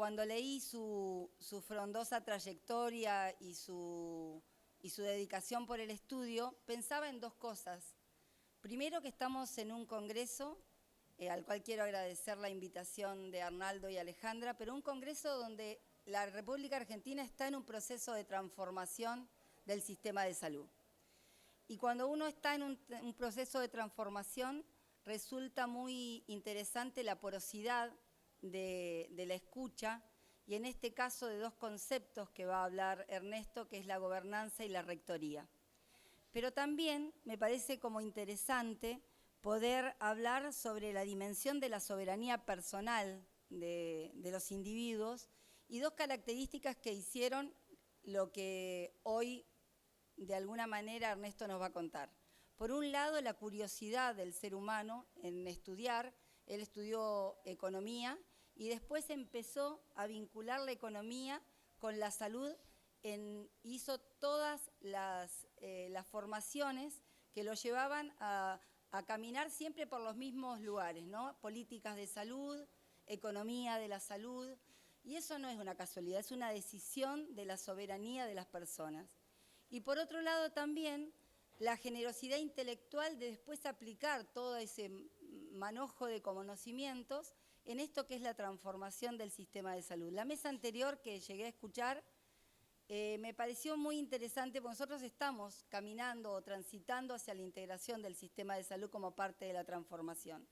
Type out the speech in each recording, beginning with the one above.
cuando leí su frondosa trayectoria y su dedicación por el estudio, pensaba en dos cosas. Primero, que estamos en un congreso, al cual quiero agradecer la invitación de Arnaldo y Alejandra, pero un congreso donde la República Argentina está en un proceso de transformación del sistema de salud. Y cuando uno está en un proceso de transformación, resulta muy interesante la porosidad de la escucha, y en este caso de dos conceptos que va a hablar Ernesto, que es la gobernanza y la rectoría. Pero también me parece como interesante poder hablar sobre la dimensión de la soberanía personal de los individuos y dos características que hicieron lo que hoy de alguna manera Ernesto nos va a contar. Por un lado, la curiosidad del ser humano en estudiar. Él estudió economía y después empezó a vincular la economía con la salud. Hizo todas las formaciones que lo llevaban a caminar siempre por los mismos lugares, ¿no? Políticas de salud, economía de la salud, y eso no es una casualidad, es una decisión de la soberanía de las personas. Y por otro lado también la generosidad intelectual de después aplicar todo ese manojo de conocimientos en esto que es la transformación del sistema de salud. La mesa anterior que llegué a escuchar me pareció muy interesante, porque nosotros estamos caminando o transitando hacia la integración del sistema de salud como parte de la transformación.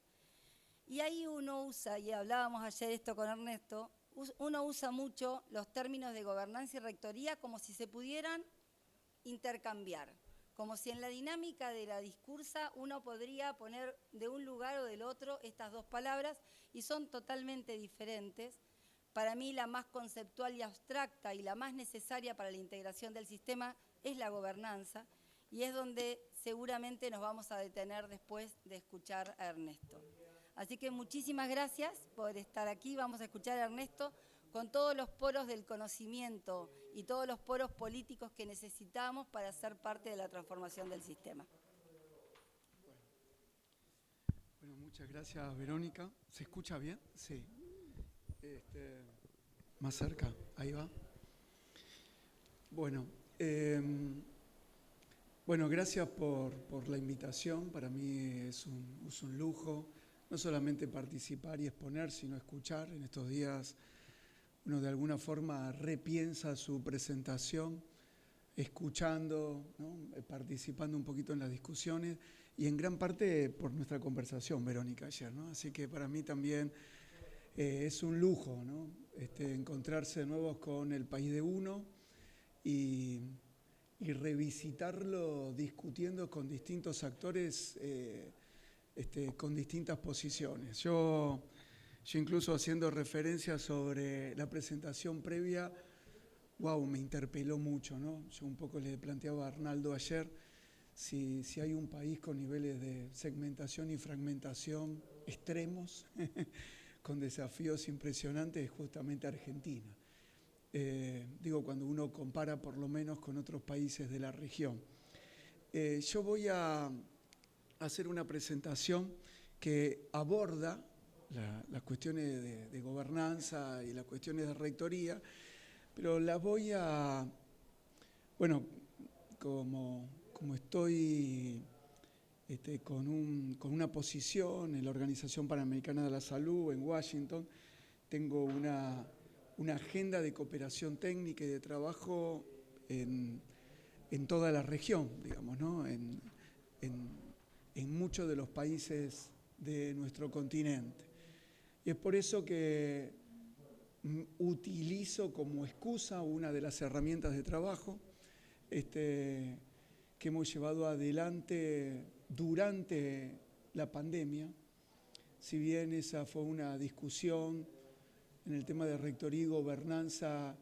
Y ahí uno usa, y hablábamos ayer esto con Ernesto, uno usa mucho los términos de gobernanza y rectoría como si se pudieran intercambiar, como si en la dinámica de la discursa uno podría poner de un lugar o del otro estas dos palabras, y son totalmente diferentes. Para mí la más conceptual y abstracta y la más necesaria para la integración del sistema es la gobernanza, y es donde seguramente nos vamos a detener después de escuchar a Ernesto. Así que muchísimas gracias por estar aquí. Vamos a escuchar a Ernesto con todos los poros del conocimiento y todos los poros políticos que necesitamos para ser parte de la transformación del sistema. Bueno, muchas gracias, Verónica. ¿Se escucha bien? Sí. Más cerca, ahí va. Bueno, gracias por la invitación. Para mí es un lujo, no solamente participar y exponer, sino escuchar. En estos días uno de alguna forma repiensa su presentación, escuchando, ¿no? Participando un poquito en las discusiones y en gran parte por nuestra conversación, Verónica, ayer, ¿no? Así que para mí también es un lujo, ¿no? Encontrarse de nuevo con el país de uno y revisitarlo discutiendo con distintos actores, con distintas posiciones. Yo incluso haciendo referencia sobre la presentación previa, me interpeló mucho, ¿no? Yo un poco le planteaba a Arnaldo ayer si hay un país con niveles de segmentación y fragmentación extremos, con desafíos impresionantes, es justamente Argentina. Cuando uno compara por lo menos con otros países de la región. Yo voy a hacer una presentación que aborda las cuestiones de gobernanza y las cuestiones de rectoría, pero las voy a, como estoy con una posición en la Organización Panamericana de la Salud en Washington, tengo una agenda de cooperación técnica y de trabajo en toda la región, digamos, ¿no? En muchos de los países de nuestro continente. Y es por eso que utilizo como excusa una de las herramientas de trabajo que hemos llevado adelante durante la pandemia. Si bien esa fue una discusión en el tema de rectoría y gobernanza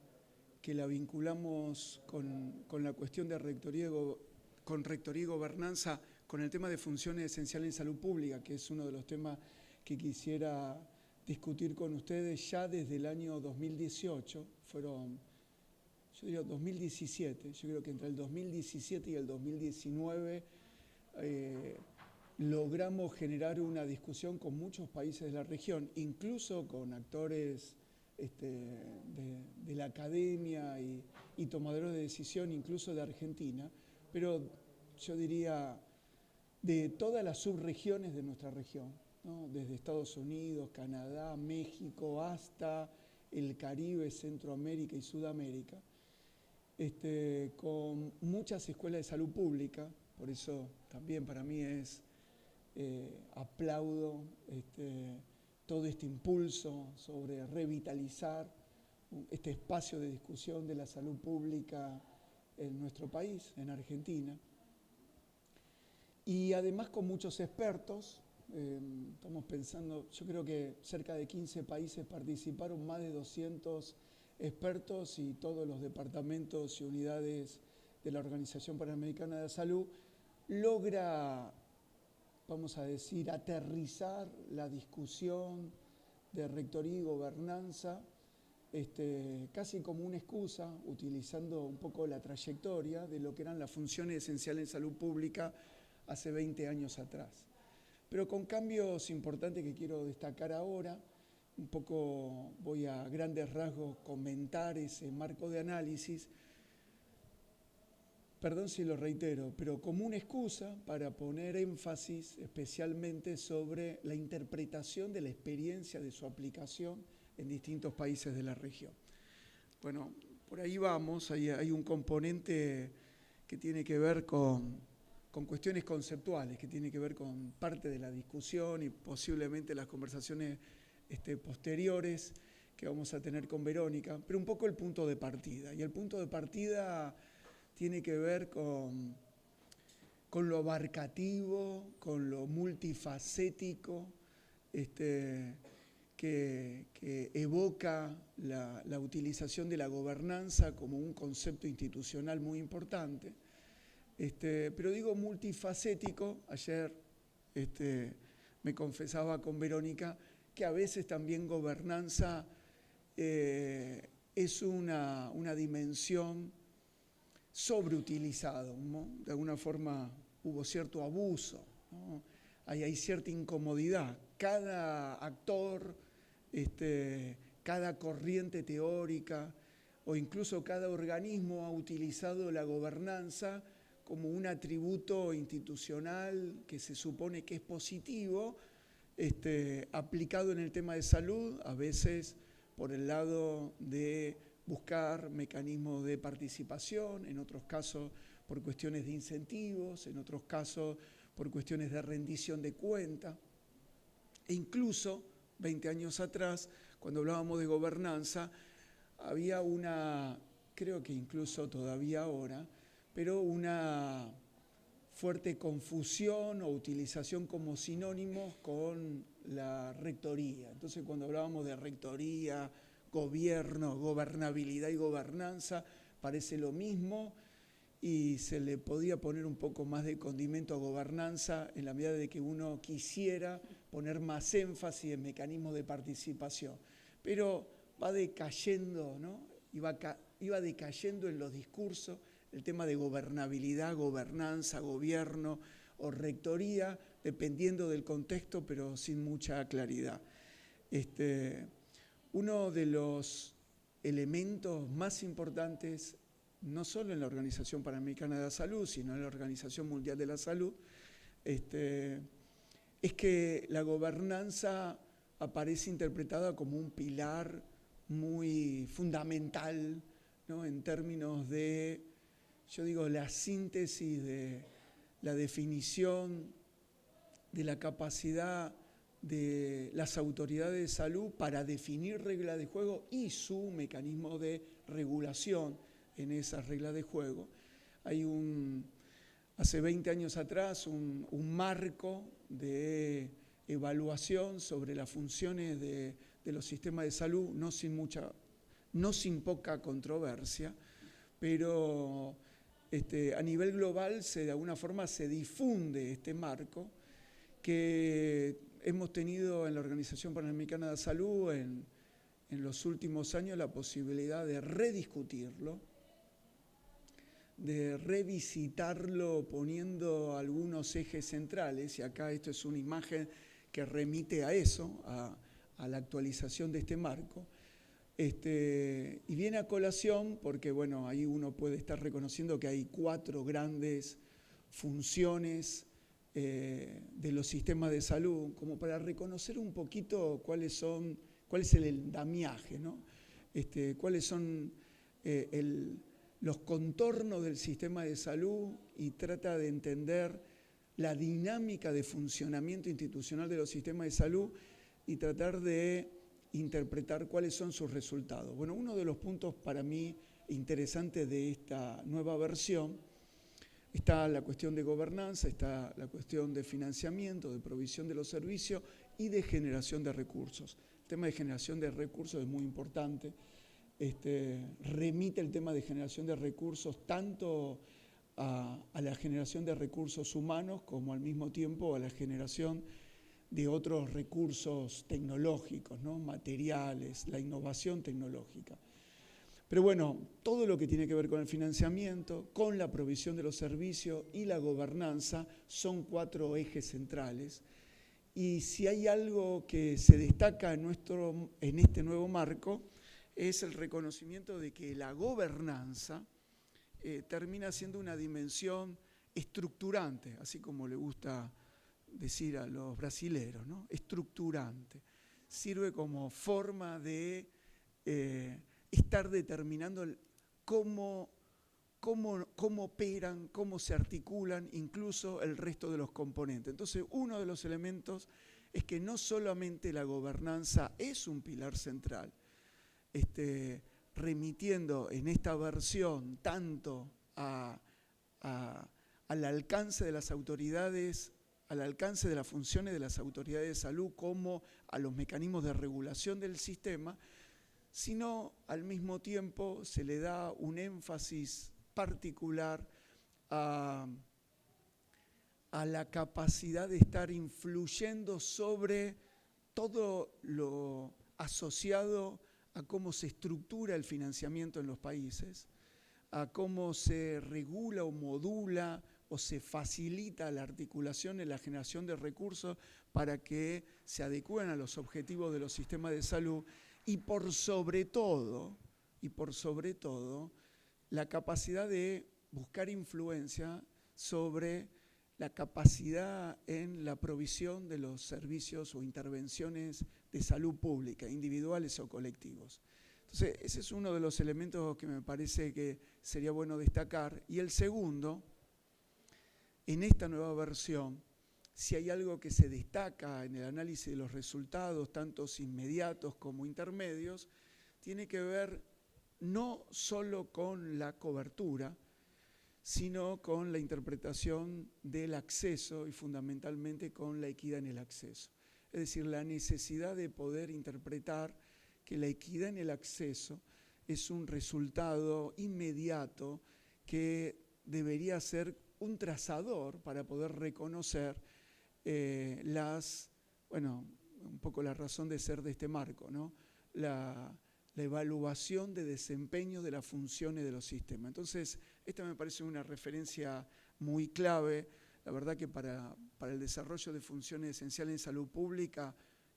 que la vinculamos con la cuestión de rectoría y gobernanza, con el tema de funciones esenciales en salud pública, que es uno de los temas que quisiera discutir con ustedes ya desde el año 2018, fueron, yo diría 2017, yo creo que entre el 2017 y el 2019 logramos generar una discusión con muchos países de la región, incluso con actores de la academia y tomadores de decisión, incluso de Argentina, pero yo diría de todas las subregiones de nuestra región, ¿no? Desde Estados Unidos, Canadá, México, hasta el Caribe, Centroamérica y Sudamérica, con muchas escuelas de salud pública. Por eso también para mí aplaudo todo este impulso sobre revitalizar este espacio de discusión de la salud pública en nuestro país, en Argentina. Y además con muchos expertos, estamos pensando, yo creo que cerca de 15 países participaron, más de 200 expertos y todos los departamentos y unidades de la Organización Panamericana de la Salud, logra, vamos a decir, aterrizar la discusión de rectoría y gobernanza, casi como una excusa, utilizando un poco la trayectoria de lo que eran las funciones esenciales en salud pública hace 20 años atrás. Pero con cambios importantes que quiero destacar ahora, un poco voy a grandes rasgos comentar ese marco de análisis. Perdón si lo reitero, pero como una excusa para poner énfasis especialmente sobre la interpretación de la experiencia de su aplicación en distintos países de la región. Bueno, por ahí vamos, hay un componente que tiene que ver con cuestiones conceptuales, que tiene que ver con parte de la discusión y posiblemente las conversaciones posteriores que vamos a tener con Verónica, pero un poco el punto de partida. Y el punto de partida tiene que ver con lo abarcativo, con lo multifacético, que evoca la utilización de la gobernanza como un concepto institucional muy importante. Pero digo multifacético, ayer me confesaba con Verónica que a veces también gobernanza es una dimensión sobreutilizada, ¿no? De alguna forma hubo cierto abuso, ¿no? Hay cierta incomodidad. Cada actor, cada corriente teórica o incluso cada organismo ha utilizado la gobernanza como un atributo institucional que se supone que es positivo, aplicado en el tema de salud, a veces por el lado de buscar mecanismos de participación, en otros casos por cuestiones de incentivos, en otros casos por cuestiones de rendición de cuenta. E incluso, 20 años atrás, cuando hablábamos de gobernanza, había creo que incluso todavía ahora, pero una fuerte confusión o utilización como sinónimos con la rectoría. Entonces, cuando hablábamos de rectoría, gobierno, gobernabilidad y gobernanza, parece lo mismo y se le podía poner un poco más de condimento a gobernanza en la medida de que uno quisiera poner más énfasis en mecanismos de participación. Pero va decayendo, ¿no? Iba decayendo en los discursos el tema de gobernabilidad, gobernanza, gobierno o rectoría, dependiendo del contexto, pero sin mucha claridad. Uno de los elementos más importantes, no solo en la Organización Panamericana de la Salud, sino en la Organización Mundial de la Salud, es que la gobernanza aparece interpretada como un pilar muy fundamental, ¿no? En términos de, yo digo, la síntesis de la definición de la capacidad de las autoridades de salud para definir reglas de juego y su mecanismo de regulación en esas reglas de juego. Hay hace 20 años atrás un marco de evaluación sobre las funciones de los sistemas de salud, no sin poca controversia, pero a nivel global de alguna forma se difunde este marco que hemos tenido en la Organización Panamericana de la Salud en los últimos años la posibilidad de rediscutirlo, de revisitarlo poniendo algunos ejes centrales, y acá esto es una imagen que remite a eso, a la actualización de este marco, Y viene a colación porque, bueno, ahí uno puede estar reconociendo que hay 4 grandes funciones de los sistemas de salud, como para reconocer un poquito cuál es el andamiaje, ¿no? Cuáles son los contornos del sistema de salud, y trata de entender la dinámica de funcionamiento institucional de los sistemas de salud y tratar de interpretar cuáles son sus resultados. Bueno, uno de los puntos para mí interesantes de esta nueva versión está la cuestión de gobernanza, está la cuestión de financiamiento, de provisión de los servicios y de generación de recursos. El tema de generación de recursos es muy importante. Remite el tema de generación de recursos tanto a la generación de recursos humanos como al mismo tiempo a la generación de otros recursos tecnológicos, ¿no? Materiales, la innovación tecnológica. Pero bueno, todo lo que tiene que ver con el financiamiento, con la provisión de los servicios y la gobernanza son 4 ejes centrales. Y si hay algo que se destaca en este nuevo marco, es el reconocimiento de que la gobernanza termina siendo una dimensión estructurante, así como le gusta decir a los brasileros, ¿no? Estructurante. Sirve como forma de estar determinando cómo operan, cómo se articulan incluso el resto de los componentes. Entonces, uno de los elementos es que no solamente la gobernanza es un pilar central, remitiendo en esta versión tanto al alcance de las autoridades, al alcance de las funciones de las autoridades de salud como a los mecanismos de regulación del sistema, sino al mismo tiempo se le da un énfasis particular a la capacidad de estar influyendo sobre todo lo asociado a cómo se estructura el financiamiento en los países, a cómo se regula o modula o se facilita la articulación en la generación de recursos para que se adecúen a los objetivos de los sistemas de salud y por sobre todo, la capacidad de buscar influencia sobre la capacidad en la provisión de los servicios o intervenciones de salud pública, individuales o colectivos. Entonces, ese es uno de los elementos que me parece que sería bueno destacar. Y el segundo, en esta nueva versión, si hay algo que se destaca en el análisis de los resultados, tanto inmediatos como intermedios, tiene que ver no solo con la cobertura, sino con la interpretación del acceso y fundamentalmente con la equidad en el acceso. Es decir, la necesidad de poder interpretar que la equidad en el acceso es un resultado inmediato que debería ser un trazador para poder reconocer un poco la razón de ser de este marco, ¿no? La evaluación de desempeño de las funciones de los sistemas. Entonces, esta me parece una referencia muy clave. La verdad que para el desarrollo de funciones esenciales en salud pública,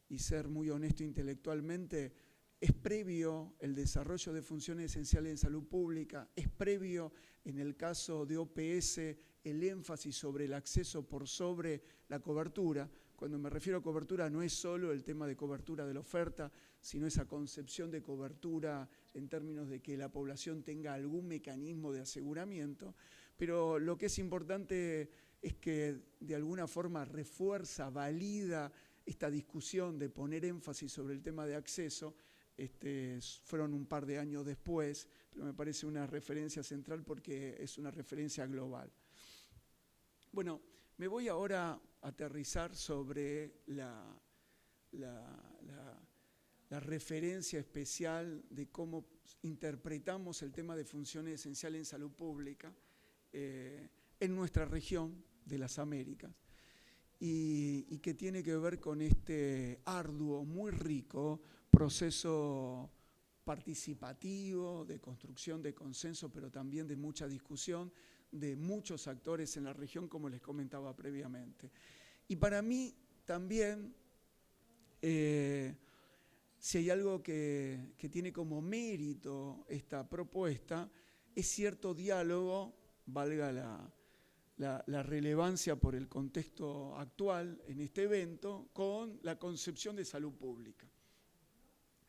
y ser muy honesto intelectualmente, es previo el desarrollo de funciones esenciales en salud pública, es previo en el caso de OPS el énfasis sobre el acceso por sobre la cobertura. Cuando me refiero a cobertura no es solo el tema de cobertura de la oferta, sino esa concepción de cobertura en términos de que la población tenga algún mecanismo de aseguramiento, pero lo que es importante es que de alguna forma refuerza, valida esta discusión de poner énfasis sobre el tema de acceso. Fueron un par de años después, pero me parece una referencia central porque es una referencia global. Bueno, me voy ahora a aterrizar sobre la referencia especial de cómo interpretamos el tema de funciones esenciales en salud pública en nuestra región de las Américas y que tiene que ver con este arduo, muy rico proceso participativo, de construcción de consenso, pero también de mucha discusión de muchos actores en la región, como les comentaba previamente. Y para mí también si hay algo que tiene como mérito esta propuesta, es cierto diálogo, valga la relevancia por el contexto actual en este evento, con la concepción de salud pública.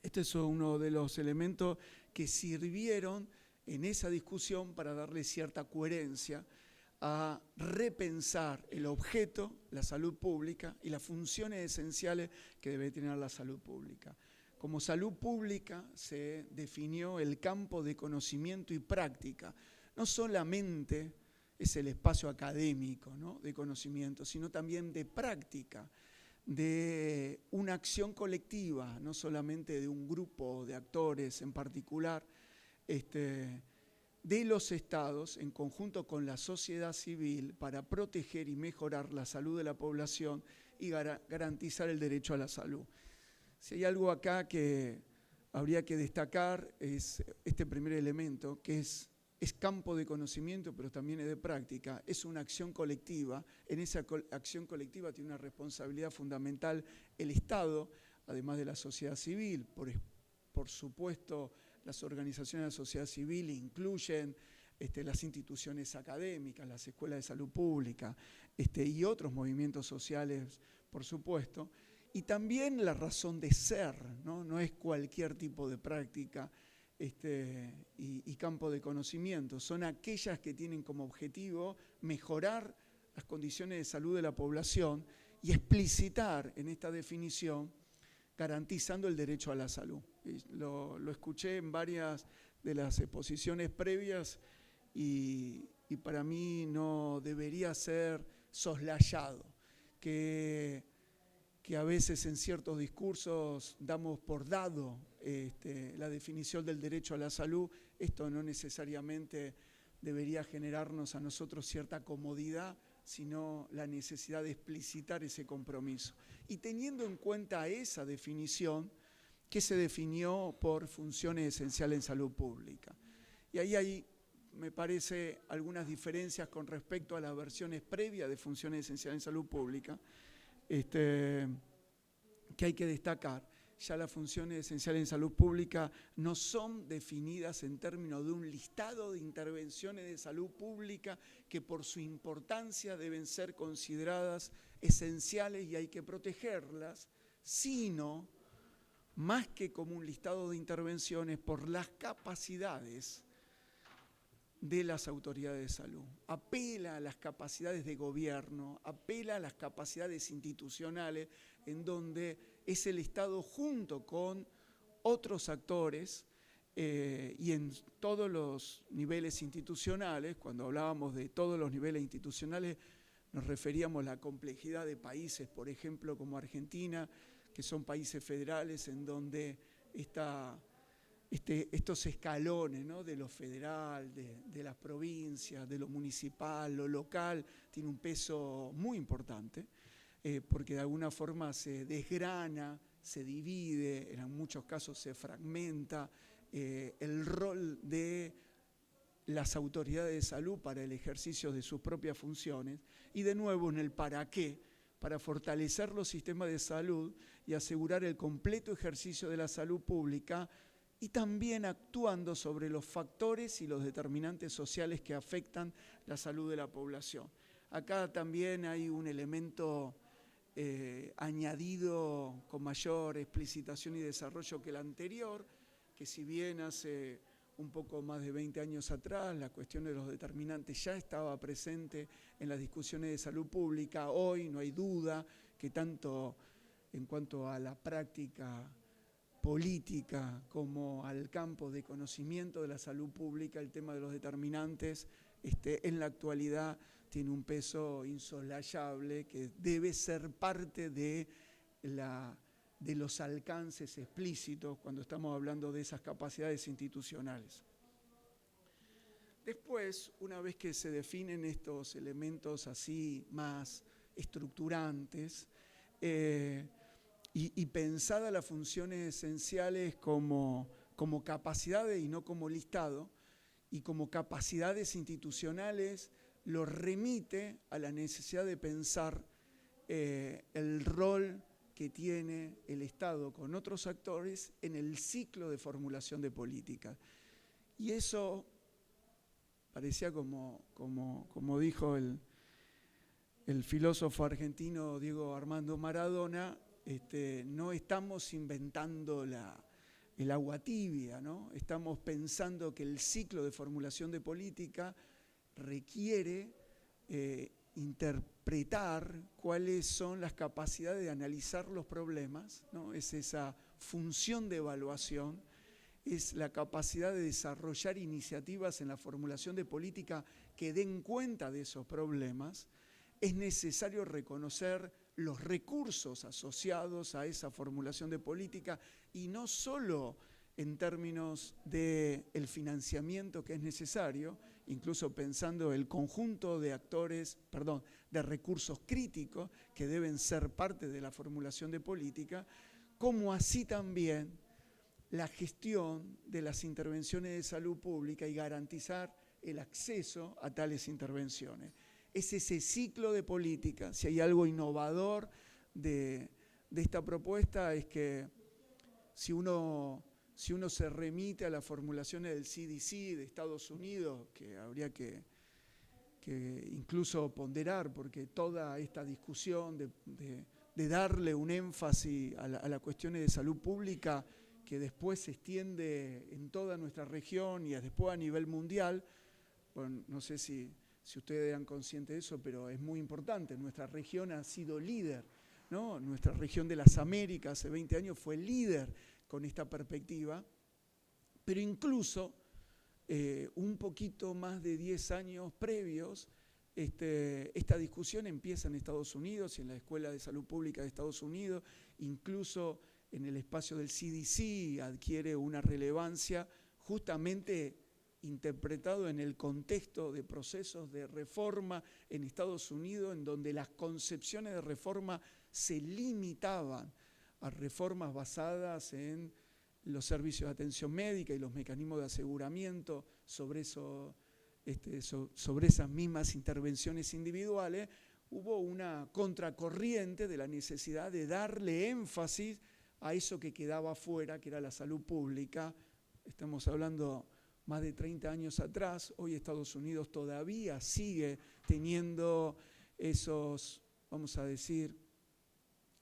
Este es uno de los elementos que sirvieron en esa discusión para darle cierta coherencia a repensar el objeto, la salud pública, y las funciones esenciales que debe tener la salud pública. Como salud pública se definió el campo de conocimiento y práctica. No solamente es el espacio académico, ¿no?, de conocimiento, sino también de práctica, de una acción colectiva, no solamente de un grupo de actores en particular, de los estados en conjunto con la sociedad civil para proteger y mejorar la salud de la población y garantizar el derecho a la salud. Si hay algo acá que habría que destacar es este primer elemento, que es campo de conocimiento, pero también es de práctica, es una acción colectiva. En esa acción colectiva tiene una responsabilidad fundamental el Estado, además de la sociedad civil. Por supuesto, las organizaciones de la sociedad civil incluyen las instituciones académicas, las escuelas de salud pública y otros movimientos sociales, por supuesto. Y también la razón de ser, ¿no? No es cualquier tipo de práctica y campo de conocimiento. Son aquellas que tienen como objetivo mejorar las condiciones de salud de la población y explicitar en esta definición garantizando el derecho a la salud. Lo escuché en varias de las exposiciones previas y para mí no debería ser soslayado, que a veces en ciertos discursos damos por dado la definición del derecho a la salud. Esto no necesariamente debería generarnos a nosotros cierta comodidad, sino la necesidad de explicitar ese compromiso. Y teniendo en cuenta esa definición, que se definió por funciones esenciales en salud pública. Y ahí hay, me parece, algunas diferencias con respecto a las versiones previas de funciones esenciales en salud pública, que hay que destacar. Ya las funciones esenciales en salud pública no son definidas en términos de un listado de intervenciones de salud pública que por su importancia deben ser consideradas esenciales y hay que protegerlas, sino, más que como un listado de intervenciones, por las capacidades de las autoridades de salud. Apela a las capacidades de gobierno, apela a las capacidades institucionales, en donde es el Estado junto con otros actores y en todos los niveles institucionales. Cuando hablábamos de todos los niveles institucionales nos referíamos a la complejidad de países, por ejemplo, como Argentina, que son países federales en donde estos escalones, ¿no?, de lo federal, de las provincias, de lo municipal, lo local, tiene un peso muy importante, porque de alguna forma se desgrana, se divide, en muchos casos se fragmenta el rol de las autoridades de salud para el ejercicio de sus propias funciones, y de nuevo en el para qué, para fortalecer los sistemas de salud y asegurar el completo ejercicio de la salud pública, y también actuando sobre los factores y los determinantes sociales que afectan la salud de la población. Acá también hay un elemento añadido con mayor explicitación y desarrollo que el anterior, que si bien hace un poco más de 20 años atrás la cuestión de los determinantes ya estaba presente en las discusiones de salud pública, hoy no hay duda que tanto en cuanto a la práctica política como al campo de conocimiento de la salud pública, el tema de los determinantes en la actualidad tiene un peso insoslayable que debe ser parte de los alcances explícitos cuando estamos hablando de esas capacidades institucionales. Después, una vez que se definen estos elementos así más estructurantes, y pensadas las funciones esenciales como capacidades y no como listado, y como capacidades institucionales, lo remite a la necesidad de pensar el rol que tiene el Estado con otros actores en el ciclo de formulación de políticas. Y eso parecía como dijo el filósofo argentino Diego Armando Maradona, no estamos inventando el agua tibia, ¿no? Estamos pensando que el ciclo de formulación de política requiere interpretar cuáles son las capacidades de analizar los problemas, ¿no? Es esa función de evaluación, es la capacidad de desarrollar iniciativas en la formulación de política que den cuenta de esos problemas. Es necesario reconocer los recursos asociados a esa formulación de política y no solo en términos del financiamiento que es necesario, incluso pensando el conjunto de de recursos críticos que deben ser parte de la formulación de política, como así también la gestión de las intervenciones de salud pública y garantizar el acceso a tales intervenciones. Es ese ciclo de política. Si hay algo innovador de esta propuesta es que si uno se remite a las formulaciones del CDC de Estados Unidos, que habría que incluso ponderar, porque toda esta discusión de darle un énfasis a las cuestiones de salud pública que después se extiende en toda nuestra región y después a nivel mundial, bueno, no sé si ustedes eran conscientes de eso, pero es muy importante. Nuestra región ha sido líder, ¿no? Nuestra región de las Américas hace 20 años fue líder con esta perspectiva, pero incluso un poquito más de 10 años previos, esta discusión empieza en Estados Unidos y en la Escuela de Salud Pública de Estados Unidos, incluso en el espacio del CDC adquiere una relevancia justamente interpretado en el contexto de procesos de reforma en Estados Unidos, en donde las concepciones de reforma se limitaban a reformas basadas en los servicios de atención médica y los mecanismos de aseguramiento sobre esas mismas intervenciones individuales. Hubo una contracorriente de la necesidad de darle énfasis a eso que quedaba afuera, que era la salud pública. Estamos hablando más de 30 años atrás. Hoy Estados Unidos todavía sigue teniendo vamos a decir,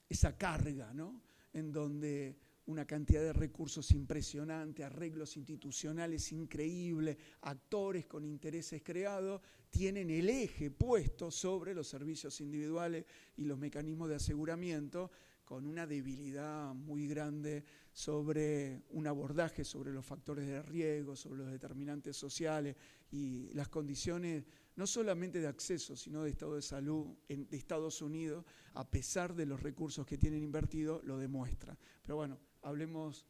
esa carga, ¿no? En donde una cantidad de recursos impresionante, arreglos institucionales increíbles, actores con intereses creados, tienen el eje puesto sobre los servicios individuales y los mecanismos de aseguramiento, con una debilidad muy grande sobre un abordaje sobre los factores de riesgo, sobre los determinantes sociales y las condiciones no solamente de acceso, sino de estado de salud de Estados Unidos, a pesar de los recursos que tienen invertidos, lo demuestra. Pero bueno, hablemos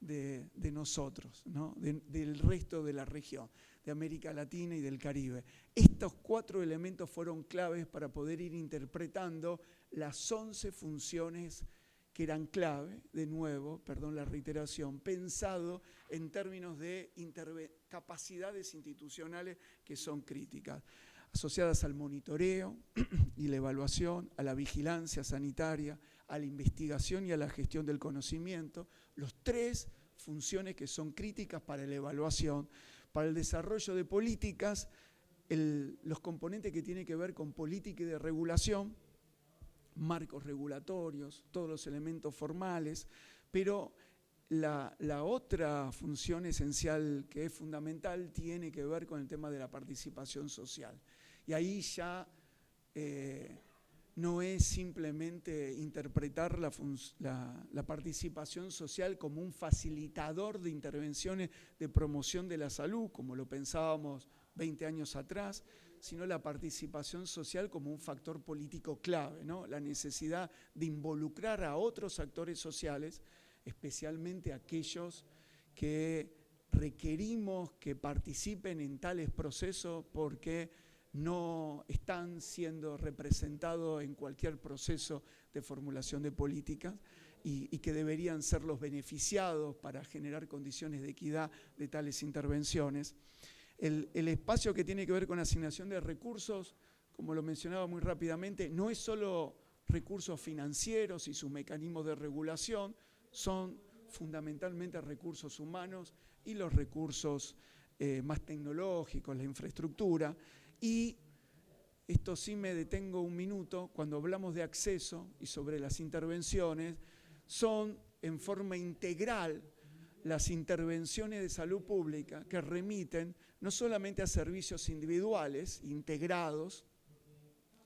de nosotros, ¿no? Del resto de la región, de América Latina y del Caribe. Estos 4 elementos fueron claves para poder ir interpretando las 11 funciones que eran clave, de nuevo, perdón la reiteración, pensado en términos de capacidades institucionales que son críticas, asociadas al monitoreo y la evaluación, a la vigilancia sanitaria, a la investigación y a la gestión del conocimiento, los 3 funciones que son críticas para la evaluación, para el desarrollo de políticas, los componentes que tienen que ver con política y de regulación, marcos regulatorios, todos los elementos formales, pero la otra función esencial que es fundamental tiene que ver con el tema de la participación social. Y ahí ya no es simplemente interpretar la participación social como un facilitador de intervenciones de promoción de la salud, como lo pensábamos 20 años atrás, sino la participación social como un factor político clave, ¿no? La necesidad de involucrar a otros actores sociales, especialmente aquellos que requerimos que participen en tales procesos porque no están siendo representados en cualquier proceso de formulación de políticas y que deberían ser los beneficiados para generar condiciones de equidad de tales intervenciones. El espacio que tiene que ver con asignación de recursos, como lo mencionaba muy rápidamente, no es solo recursos financieros y sus mecanismos de regulación son fundamentalmente recursos humanos y los recursos más tecnológicos, la infraestructura. Y esto sí me detengo un minuto, cuando hablamos de acceso y sobre las intervenciones, son en forma integral las intervenciones de salud pública que remiten no solamente a servicios individuales integrados,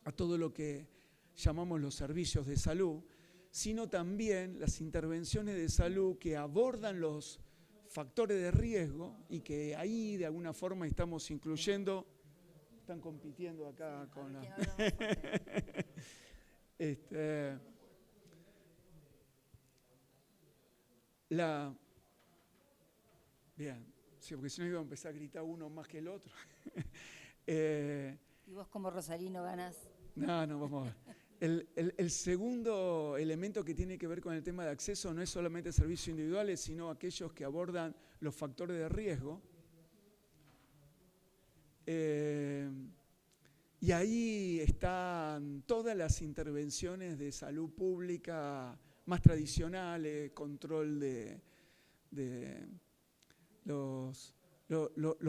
a todo lo que llamamos los servicios de salud, sino también las intervenciones de salud que abordan los factores de riesgo y que ahí de alguna forma estamos incluyendo. Están compitiendo acá con la... Bien, sí, porque si no iba a empezar a gritar uno más que el otro. ¿Y vos como rosarino ganás? No, vamos a ver. El segundo elemento que tiene que ver con el tema de acceso no es solamente servicios individuales, sino aquellos que abordan los factores de riesgo. Y ahí están todas las intervenciones de salud pública más tradicionales, control de los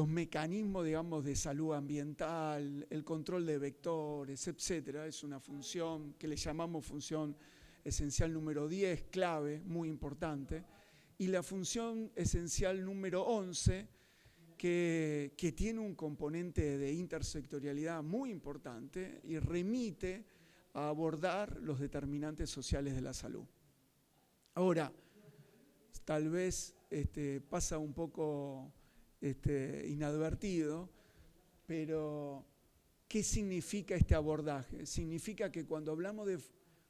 mecanismos, digamos, de salud ambiental, el control de vectores, etcétera. Es una función que le llamamos función esencial número 10, clave, muy importante. Y la función esencial número 11, que tiene un componente de intersectorialidad muy importante y remite a abordar los determinantes sociales de la salud. Ahora, tal vez pasa un poco inadvertido, pero ¿qué significa este abordaje? Significa que cuando hablamos de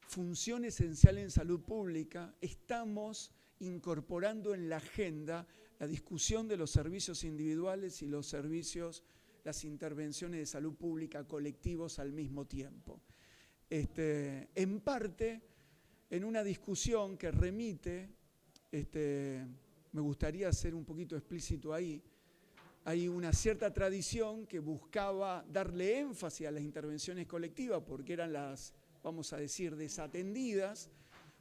función esencial en salud pública, estamos incorporando en la agenda la discusión de los servicios individuales y los servicios, las intervenciones de salud pública colectivos al mismo tiempo. En parte, en una discusión que remite, me gustaría ser un poquito explícito ahí, hay una cierta tradición que buscaba darle énfasis a las intervenciones colectivas porque eran las, vamos a decir, desatendidas,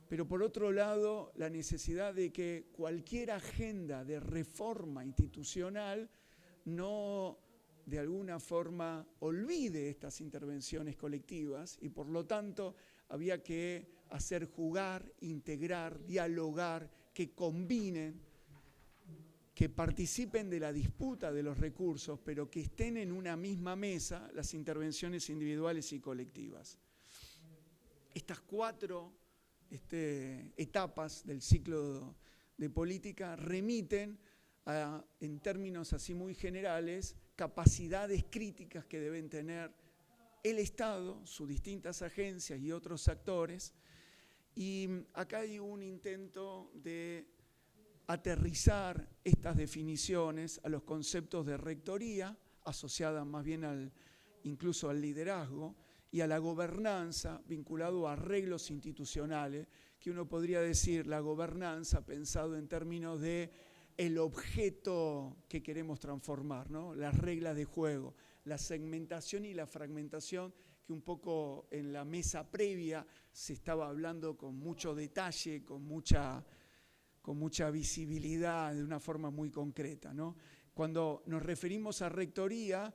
pero por otro lado, la necesidad de que cualquier agenda de reforma institucional no, de alguna forma, olvide estas intervenciones colectivas y por lo tanto había que hacer jugar, integrar, dialogar, que combinen, que participen de la disputa de los recursos, pero que estén en una misma mesa las intervenciones individuales y colectivas. Estas 4 etapas del ciclo de política remiten a, en términos así muy generales, capacidades críticas que deben tener el Estado, sus distintas agencias y otros actores. Y acá hay un intento de aterrizar estas definiciones a los conceptos de rectoría, asociadas más bien incluso al liderazgo, y a la gobernanza, vinculado a arreglos institucionales, que uno podría decir la gobernanza pensado en términos de el objeto que queremos transformar, ¿no? Las reglas de juego, la segmentación y la fragmentación, que un poco en la mesa previa se estaba hablando con mucho detalle, con mucha visibilidad, de una forma muy concreta, ¿no? Cuando nos referimos a rectoría,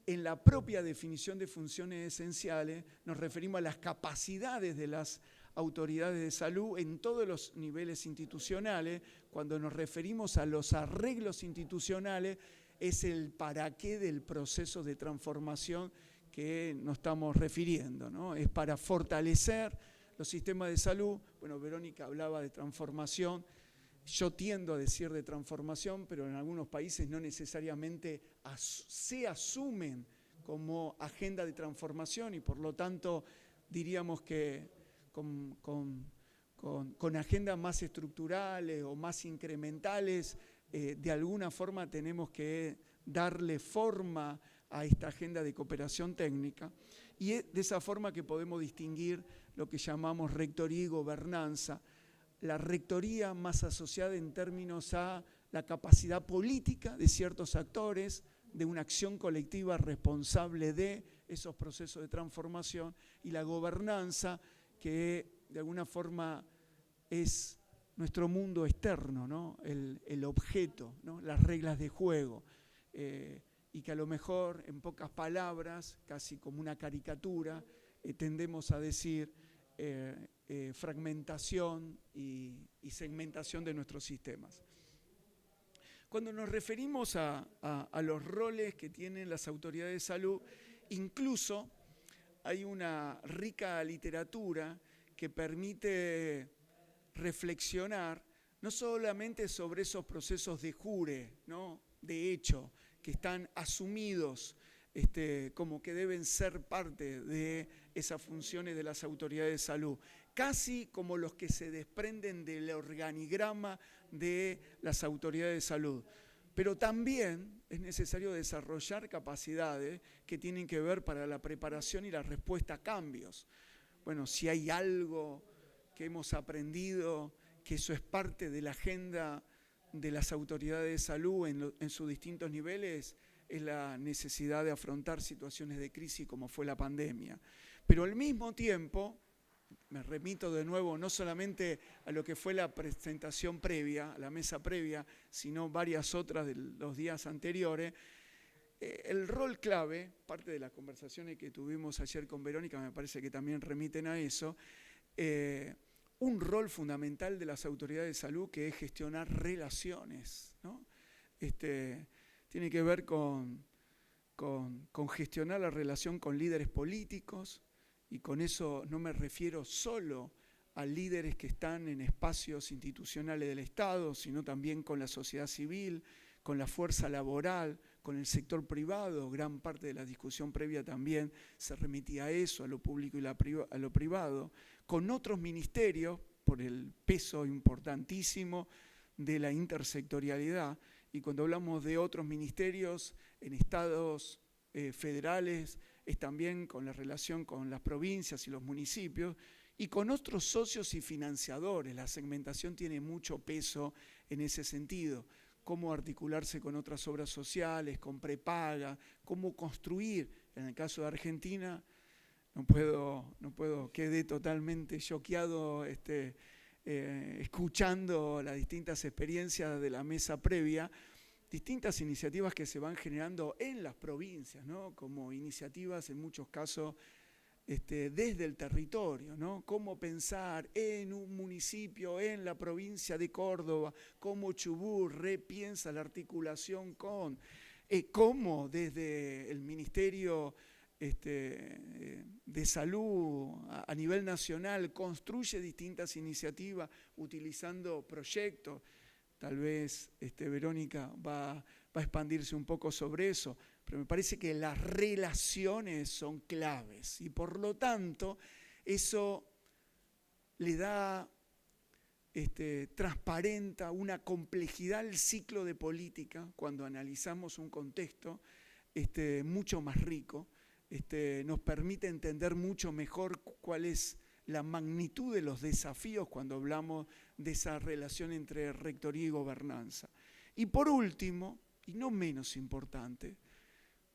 en la propia definición de funciones esenciales, nos referimos a las capacidades de las autoridades de salud en todos los niveles institucionales. Cuando nos referimos a los arreglos institucionales, es el para qué del proceso de transformación que nos estamos refiriendo, ¿no? Es para fortalecer los sistemas de salud. Bueno, Verónica hablaba de transformación. Yo tiendo a decir de transformación, pero en algunos países no necesariamente se asumen como agenda de transformación y por lo tanto diríamos que con agendas más estructurales o más incrementales, de alguna forma tenemos que darle forma a esta agenda de cooperación técnica y es de esa forma que podemos distinguir lo que llamamos rectoría y gobernanza. La rectoría más asociada en términos a la capacidad política de ciertos actores, de una acción colectiva responsable de esos procesos de transformación, y la gobernanza que de alguna forma es nuestro mundo externo, ¿no? El objeto, ¿no? Las reglas de juego, y que a lo mejor en pocas palabras, casi como una caricatura, tendemos a decir fragmentación y segmentación de nuestros sistemas. Cuando nos referimos a los roles que tienen las autoridades de salud, incluso hay una rica literatura que permite reflexionar no solamente sobre esos procesos de jure, ¿no? De hecho, que están asumidos como que deben ser parte de esas funciones de las autoridades de salud, casi como los que se desprenden del organigrama de las autoridades de salud. Pero también es necesario desarrollar capacidades que tienen que ver para la preparación y la respuesta a cambios. Bueno, si hay algo que hemos aprendido, que eso es parte de la agenda de las autoridades de salud en sus distintos niveles, es la necesidad de afrontar situaciones de crisis como fue la pandemia. Pero al mismo tiempo, me remito de nuevo no solamente a lo que fue la presentación previa, la mesa previa, sino varias otras de los días anteriores, el rol clave, parte de las conversaciones que tuvimos ayer con Verónica, me parece que también remiten a eso, un rol fundamental de las autoridades de salud que es gestionar relaciones, ¿no? Tiene que ver con gestionar la relación con líderes políticos, y con eso no me refiero solo a líderes que están en espacios institucionales del Estado, sino también con la sociedad civil, con la fuerza laboral, con el sector privado. Gran parte de la discusión previa también se remitía a eso, a lo público y a lo privado, con otros ministerios, por el peso importantísimo de la intersectorialidad. Y cuando hablamos de otros ministerios en estados federales, es también con la relación con las provincias y los municipios, y con otros socios y financiadores. La segmentación tiene mucho peso en ese sentido. Cómo articularse con otras obras sociales, con prepaga, cómo construir. En el caso de Argentina, no puedo, quedé totalmente choqueado escuchando las distintas experiencias de la mesa previa, distintas iniciativas que se van generando en las provincias, ¿no? Como iniciativas en muchos casos desde el territorio, ¿no? Cómo pensar en un municipio, en la provincia de Córdoba, cómo Chubut repiensa la articulación con, cómo desde el Ministerio de Salud a nivel nacional construye distintas iniciativas utilizando proyectos. Tal vez Verónica va a expandirse un poco sobre eso, pero me parece que las relaciones son claves y por lo tanto eso le da, transparenta una complejidad al ciclo de política cuando analizamos un contexto mucho más rico, nos permite entender mucho mejor cuál es la magnitud de los desafíos cuando hablamos de esa relación entre rectoría y gobernanza. Y por último, y no menos importante,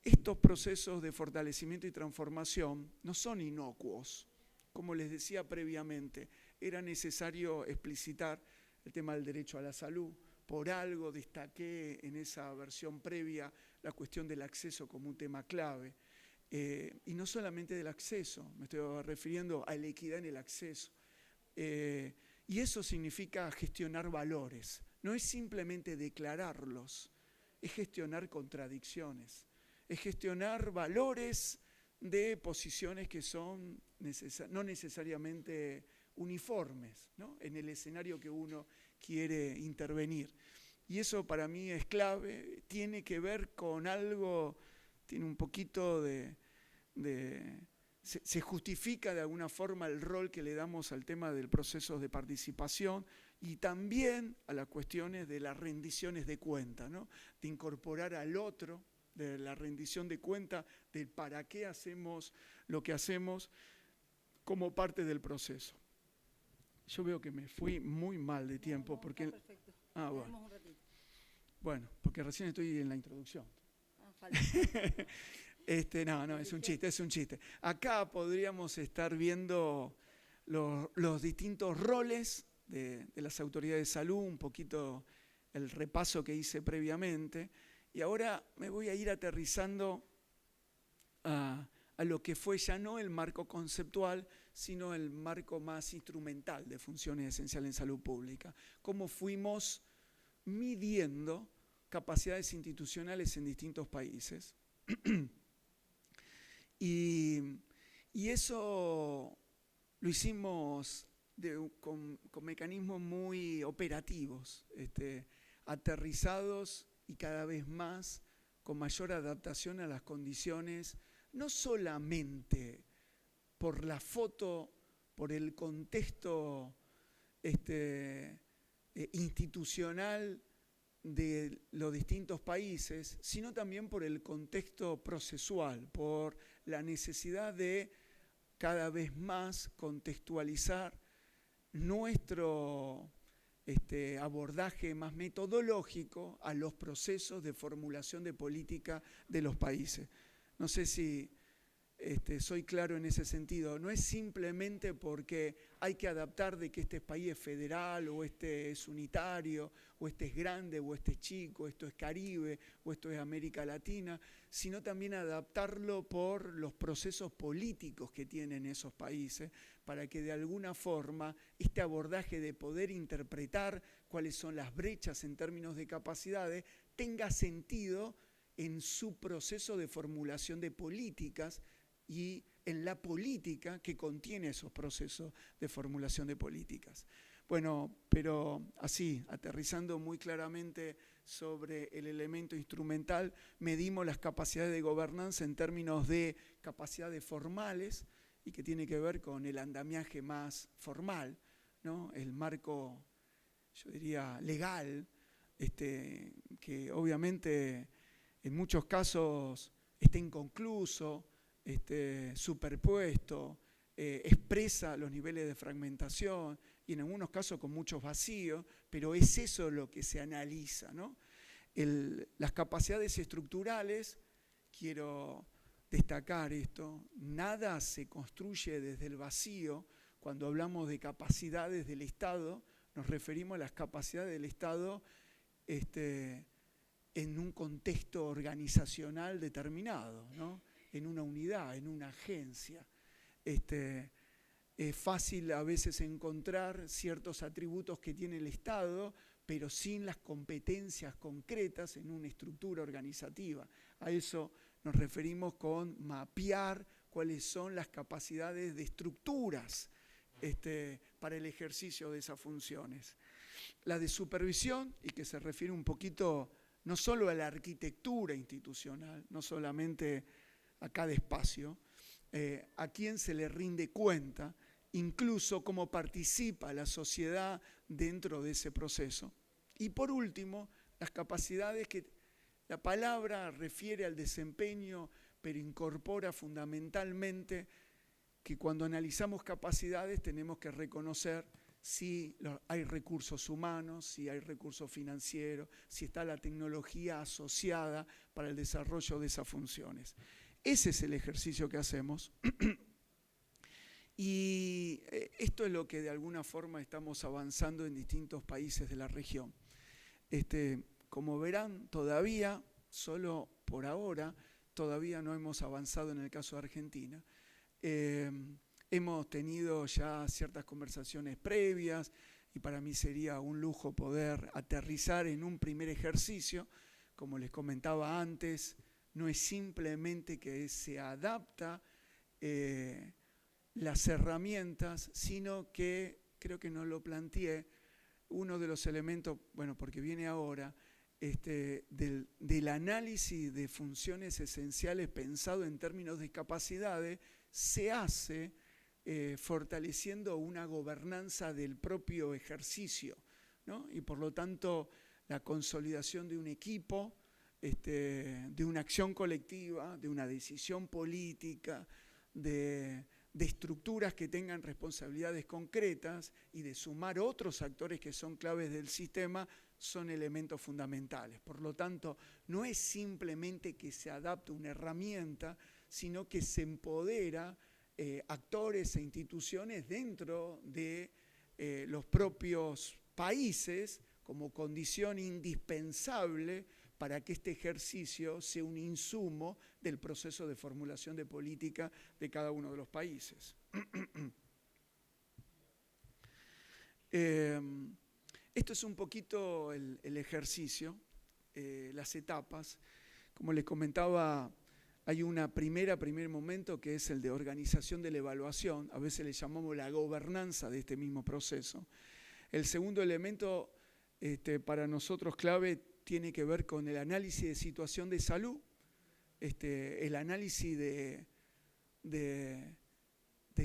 estos procesos de fortalecimiento y transformación no son inocuos. Como les decía previamente, era necesario explicitar el tema del derecho a la salud. Por algo destaqué en esa versión previa la cuestión del acceso como un tema clave. Y no solamente del acceso, me estoy refiriendo a la equidad en el acceso. Y eso significa gestionar valores. No es simplemente declararlos, es gestionar contradicciones, es gestionar valores de posiciones que son no necesariamente uniformes, ¿no? En el escenario que uno quiere intervenir. Y eso para mí es clave, tiene que ver con algo, tiene un poquito se justifica de alguna forma el rol que le damos al tema del proceso de participación y también a las cuestiones de las rendiciones de cuenta, ¿no? De incorporar al otro, de la rendición de cuenta, del para qué hacemos lo que hacemos como parte del proceso. Yo veo que me fui muy mal de tiempo. Porque, perfecto. Bueno. Un ratito. Bueno, porque recién estoy en la introducción. Falta. No, es un chiste. Acá podríamos estar viendo los distintos roles de las autoridades de salud, un poquito el repaso que hice previamente, y ahora me voy a ir aterrizando a lo que fue ya no el marco conceptual, sino el marco más instrumental de funciones esenciales en salud pública. Cómo fuimos midiendo capacidades institucionales en distintos países. y eso lo hicimos con mecanismos muy operativos, aterrizados y cada vez más con mayor adaptación a las condiciones, no solamente por la foto, por el contexto institucional de los distintos países, sino también por el contexto procesual, por la necesidad de cada vez más contextualizar nuestro abordaje más metodológico a los procesos de formulación de política de los países. No sé si soy claro en ese sentido. No es simplemente porque hay que adaptar de que este país es federal, o este es unitario, o este es grande, o este es chico, esto es Caribe, o esto es América Latina, sino también adaptarlo por los procesos políticos que tienen esos países, para que de alguna forma este abordaje de poder interpretar cuáles son las brechas en términos de capacidades tenga sentido en su proceso de formulación de políticas y en la política que contiene esos procesos de formulación de políticas. Bueno, pero así, aterrizando muy claramente sobre el elemento instrumental, medimos las capacidades de gobernanza en términos de capacidades formales y que tiene que ver con el andamiaje más formal, ¿no? El marco, yo diría, legal, que obviamente en muchos casos está inconcluso, superpuesto, expresa los niveles de fragmentación y en algunos casos con muchos vacíos, pero es eso lo que se analiza, ¿no? Las capacidades estructurales, quiero destacar esto, nada se construye desde el vacío. Cuando hablamos de capacidades del Estado, nos referimos a las capacidades del Estado en un contexto organizacional determinado, ¿no? En una unidad, en una agencia. Es fácil a veces encontrar ciertos atributos que tiene el Estado, pero sin las competencias concretas en una estructura organizativa. A eso nos referimos con mapear cuáles son las capacidades de estructuras para el ejercicio de esas funciones. La de supervisión, y que se refiere un poquito no solo a la arquitectura institucional, no solamente a cada espacio, a quién se le rinde cuenta, incluso cómo participa la sociedad dentro de ese proceso. Y por último, las capacidades que la palabra refiere al desempeño, pero incorpora fundamentalmente que cuando analizamos capacidades tenemos que reconocer si hay recursos humanos, si hay recursos financieros, si está la tecnología asociada para el desarrollo de esas funciones. Ese es el ejercicio que hacemos. Y esto es lo que de alguna forma estamos avanzando en distintos países de la región. Como verán, todavía, solo por ahora, todavía no hemos avanzado en el caso de Argentina. Hemos tenido ya ciertas conversaciones previas y para mí sería un lujo poder aterrizar en un primer ejercicio. Como les comentaba antes, no es simplemente que se adapta las herramientas, sino que, creo que no lo planteé, uno de los elementos, bueno, porque viene ahora, del análisis de funciones esenciales pensado en términos de capacidades, se hace fortaleciendo una gobernanza del propio ejercicio, ¿no? Y por lo tanto, la consolidación de un equipo, de una acción colectiva, de una decisión política, de estructuras que tengan responsabilidades concretas y de sumar otros actores que son claves del sistema, son elementos fundamentales. Por lo tanto, no es simplemente que se adapte una herramienta, sino que se empodera actores e instituciones dentro de los propios países como condición indispensable para que este ejercicio sea un insumo del proceso de formulación de política de cada uno de los países. Esto es un poquito el ejercicio, las etapas. Como les comentaba, hay un primer momento que es el de organización de la evaluación, a veces le llamamos la gobernanza de este mismo proceso. El segundo elemento para nosotros clave tiene que ver con el análisis de situación de salud, el análisis de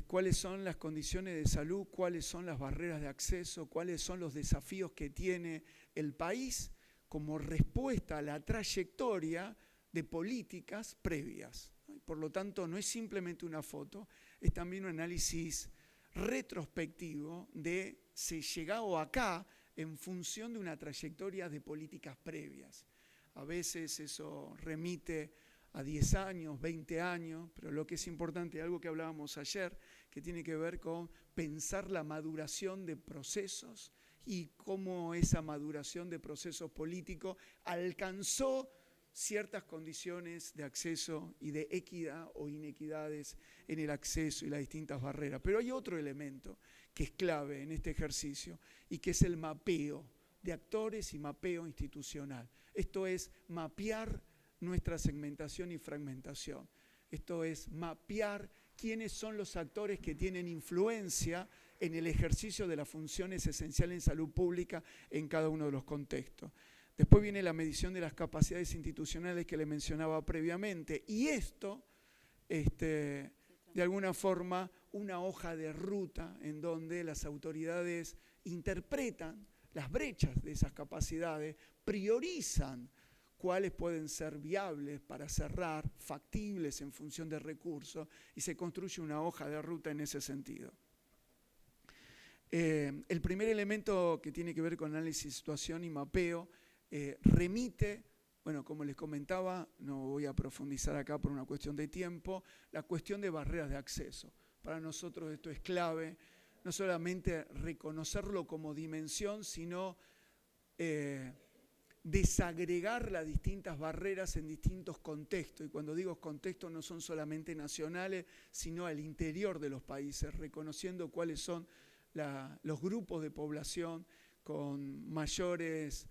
cuáles son las condiciones de salud, cuáles son las barreras de acceso, cuáles son los desafíos que tiene el país como respuesta a la trayectoria de políticas previas. Por lo tanto, no es simplemente una foto, es también un análisis retrospectivo de se llegado acá en función de una trayectoria de políticas previas. A veces eso remite a 10 años, 20 años, pero lo que es importante, algo que hablábamos ayer, que tiene que ver con pensar la maduración de procesos y cómo esa maduración de procesos políticos alcanzó ciertas condiciones de acceso y de equidad o inequidades en el acceso y las distintas barreras. Pero hay otro elemento que es clave en este ejercicio y que es el mapeo de actores y mapeo institucional. Esto es mapear nuestra segmentación y fragmentación. Esto es mapear quiénes son los actores que tienen influencia en el ejercicio de las funciones esenciales en salud pública en cada uno de los contextos. Después viene la medición de las capacidades institucionales que le mencionaba previamente. Y esto, de alguna forma, una hoja de ruta en donde las autoridades interpretan las brechas de esas capacidades, priorizan cuáles pueden ser viables para cerrar, factibles en función de recursos, y se construye una hoja de ruta en ese sentido. El primer elemento que tiene que ver con análisis de situación y mapeo remite, bueno, como les comentaba, no voy a profundizar acá por una cuestión de tiempo, la cuestión de barreras de acceso. Para nosotros esto es clave, no solamente reconocerlo como dimensión, sino desagregar las distintas barreras en distintos contextos. Y cuando digo contextos no son solamente nacionales, sino al interior de los países, reconociendo cuáles son los grupos de población con mayores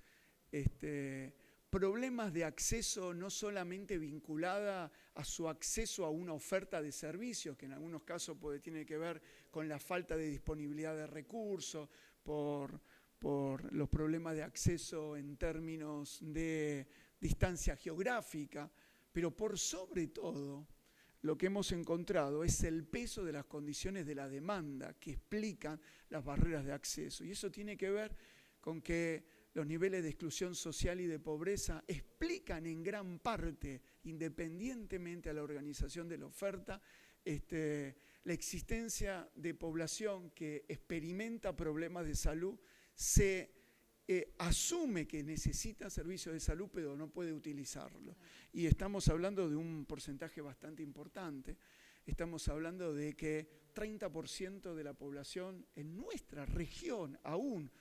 problemas de acceso, no solamente vinculada a su acceso a una oferta de servicios, que en algunos casos tiene que ver con la falta de disponibilidad de recursos, por los problemas de acceso en términos de distancia geográfica, pero por sobre todo lo que hemos encontrado es el peso de las condiciones de la demanda que explican las barreras de acceso. Y eso tiene que ver con que los niveles de exclusión social y de pobreza explican en gran parte, independientemente a la organización de la oferta, la existencia de población que experimenta problemas de salud, se asume que necesita servicios de salud pero no puede utilizarlo. Y estamos hablando de un porcentaje bastante importante. Estamos hablando de que 30% de la población en nuestra región aún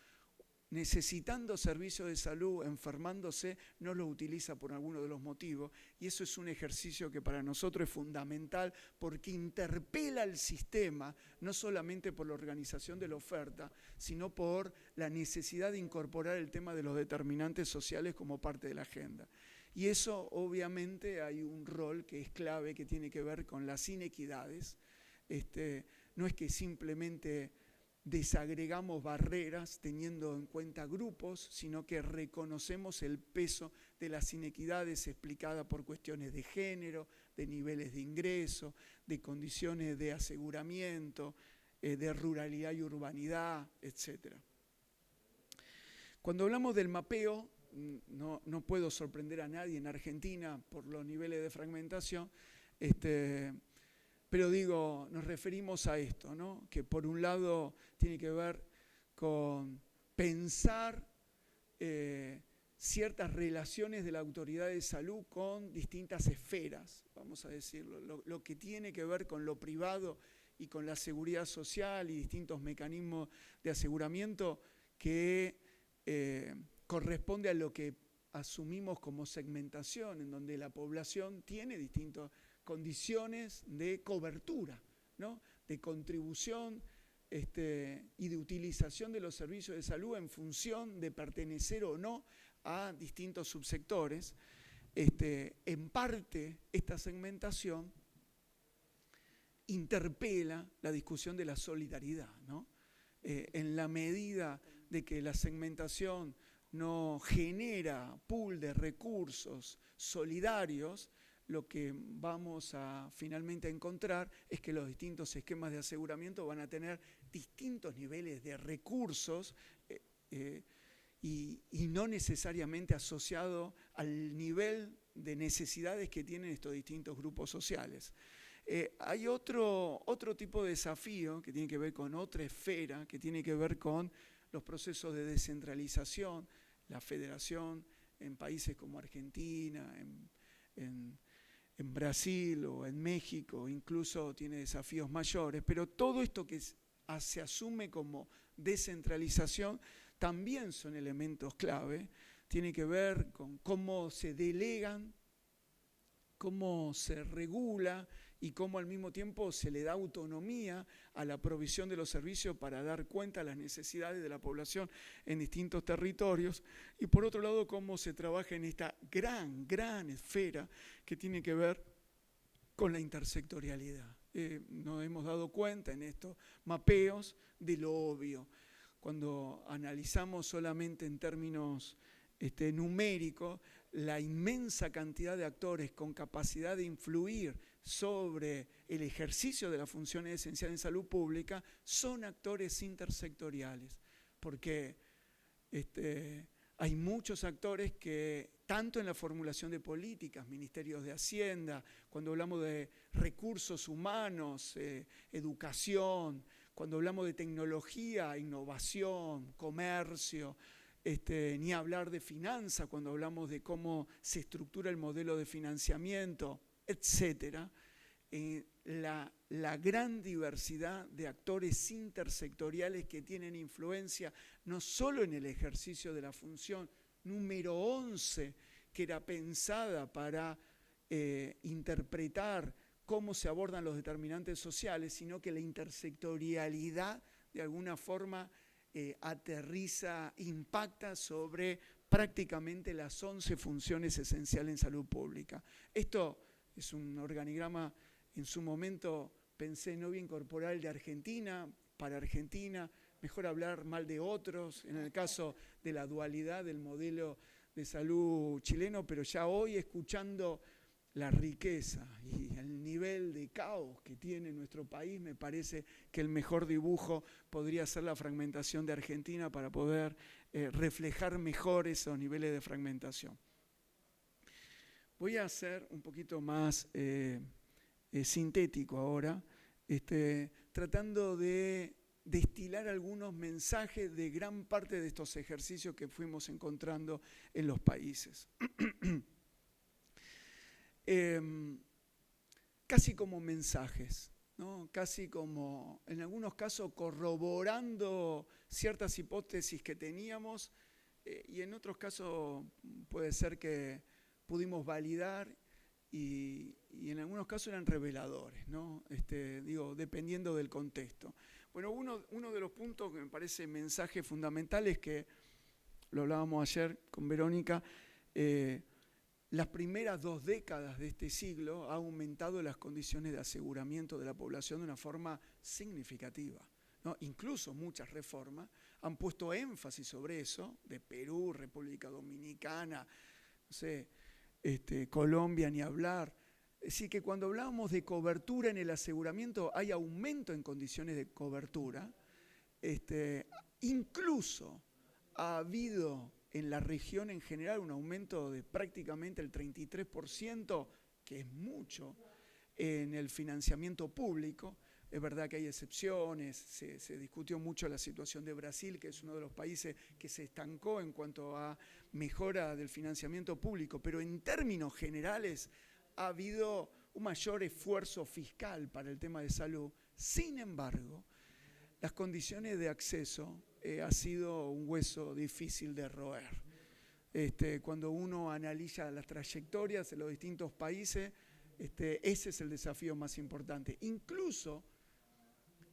necesitando servicios de salud, enfermándose, no lo utiliza por alguno de los motivos. Y eso es un ejercicio que para nosotros es fundamental porque interpela al sistema, no solamente por la organización de la oferta, sino por la necesidad de incorporar el tema de los determinantes sociales como parte de la agenda. Y eso obviamente hay un rol que es clave, que tiene que ver con las inequidades. No es que simplemente desagregamos barreras teniendo en cuenta grupos, sino que reconocemos el peso de las inequidades explicadas por cuestiones de género, de niveles de ingreso, de condiciones de aseguramiento, de ruralidad y urbanidad, etc. Cuando hablamos del mapeo, no puedo sorprender a nadie en Argentina por los niveles de fragmentación, pero digo, nos referimos a esto, ¿no? Que por un lado tiene que ver con pensar ciertas relaciones de la autoridad de salud con distintas esferas, vamos a decirlo, lo que tiene que ver con lo privado y con la seguridad social y distintos mecanismos de aseguramiento que corresponde a lo que asumimos como segmentación, en donde la población tiene distintas condiciones de cobertura, ¿no? De contribución y de utilización de los servicios de salud en función de pertenecer o no a distintos subsectores. En parte, esta segmentación interpela la discusión de la solidaridad, ¿no? En la medida de que la segmentación no genera pool de recursos solidarios, lo que vamos a finalmente encontrar es que los distintos esquemas de aseguramiento van a tener distintos niveles de recursos y no necesariamente asociado al nivel de necesidades que tienen estos distintos grupos sociales. Hay otro tipo de desafío que tiene que ver con otra esfera, que tiene que ver con los procesos de descentralización, la federación en países como Argentina, en Brasil o en México, incluso tiene desafíos mayores, pero todo esto que se asume como descentralización también son elementos clave, tiene que ver con cómo se delegan, cómo se regula y cómo al mismo tiempo se le da autonomía a la provisión de los servicios para dar cuenta de las necesidades de la población en distintos territorios, y por otro lado cómo se trabaja en esta gran esfera que tiene que ver con la intersectorialidad. Nos hemos dado cuenta en estos mapeos de lo obvio. Cuando analizamos solamente en términos numéricos, la inmensa cantidad de actores con capacidad de influir sobre el ejercicio de las funciones esenciales en salud pública son actores intersectoriales, porque hay muchos actores que, tanto en la formulación de políticas, ministerios de Hacienda, cuando hablamos de recursos humanos, educación, cuando hablamos de tecnología, innovación, comercio, ni hablar de finanzas, cuando hablamos de cómo se estructura el modelo de financiamiento, etcétera, la gran diversidad de actores intersectoriales que tienen influencia no solo en el ejercicio de la función número 11, que era pensada para interpretar cómo se abordan los determinantes sociales, sino que la intersectorialidad de alguna forma aterriza, impacta sobre prácticamente las 11 funciones esenciales en salud pública. Esto es un organigrama, en su momento pensé no voy a incorporar el de Argentina, para Argentina, mejor hablar mal de otros, en el caso de la dualidad del modelo de salud chileno, pero ya hoy escuchando la riqueza y el nivel de caos que tiene nuestro país, me parece que el mejor dibujo podría ser la fragmentación de Argentina para poder reflejar mejor esos niveles de fragmentación. Voy a ser un poquito más sintético ahora, tratando de destilar algunos mensajes de gran parte de estos ejercicios que fuimos encontrando en los países. Casi como mensajes, ¿no? Casi como, en algunos casos, corroborando ciertas hipótesis que teníamos y en otros casos puede ser que pudimos validar y en algunos casos eran reveladores, ¿no? Dependiendo del contexto. Bueno, uno de los puntos que me parece mensaje fundamental es que, lo hablábamos ayer con Verónica, las primeras 2 décadas de este siglo ha aumentado las condiciones de aseguramiento de la población de una forma significativa, ¿no? Incluso muchas reformas han puesto énfasis sobre eso, de Perú, República Dominicana, no sé, Colombia, ni hablar. Es decir, que cuando hablamos de cobertura en el aseguramiento hay aumento en condiciones de cobertura. Incluso ha habido en la región en general un aumento de prácticamente el 33%, que es mucho, en el financiamiento público, Es verdad que hay excepciones, se discutió mucho la situación de Brasil, que es uno de los países que se estancó en cuanto a mejora del financiamiento público, pero en términos generales ha habido un mayor esfuerzo fiscal para el tema de salud. Sin embargo, las condiciones de acceso ha sido un hueso difícil de roer. Cuando uno analiza las trayectorias de los distintos países, ese es el desafío más importante. Incluso,